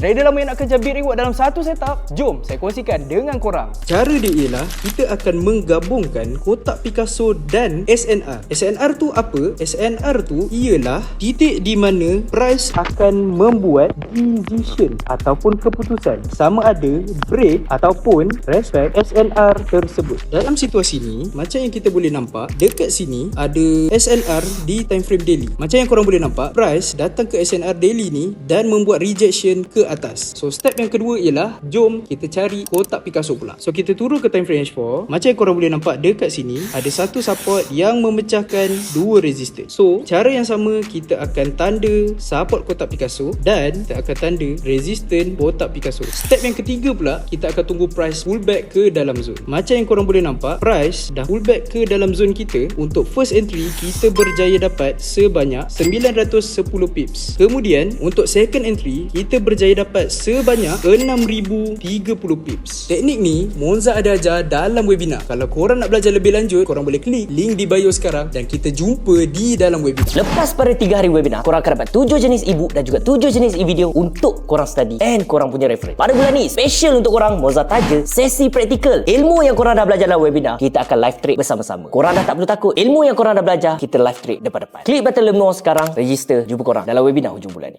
Trader lama yang nak kerja big reward dalam satu setup, jom saya kongsikan dengan korang. Cara dia ialah kita akan menggabungkan kotak Picasso dan SNR. SNR tu apa? SNR tu ialah titik di mana price akan membuat decision ataupun keputusan sama ada break ataupun respect SNR tersebut. Dalam situasi ni, macam yang kita boleh nampak, dekat sini ada SNR di time frame daily. Macam yang korang boleh nampak, price datang ke SNR daily ni dan membuat rejection ke atas. So step yang kedua ialah jom kita cari kotak Picasso pula. So kita turun ke time frame H4. Macam yang korang boleh nampak dekat sini ada satu support yang memecahkan dua resistance. So cara yang sama kita akan tanda support kotak Picasso dan kita akan tanda resistance kotak Picasso. Step yang ketiga pula kita akan tunggu price pullback ke dalam zone. Macam yang korang boleh nampak, price dah pullback ke dalam zone kita. Untuk first entry kita berjaya dapat sebanyak 910 pips. Kemudian untuk second entry kita berjaya dapat sebanyak 6030 pips. Teknik ni Monza ada ajar dalam webinar. Kalau korang nak belajar lebih lanjut, korang boleh klik link di bio sekarang dan kita jumpa di dalam webinar. Lepas pada 3 hari webinar, korang akan dapat 7 jenis ebook dan juga 7 jenis e-video untuk korang study and korang punya reference. Pada bulan ni, special untuk korang, Monza taja sesi praktikal. Ilmu yang korang dah belajar dalam webinar, kita akan live trade bersama-sama. Korang dah tak perlu takut. Ilmu yang korang dah belajar, kita live trade depan-depan. Klik button learn more sekarang, register, jumpa korang dalam webinar hujung bulan ni.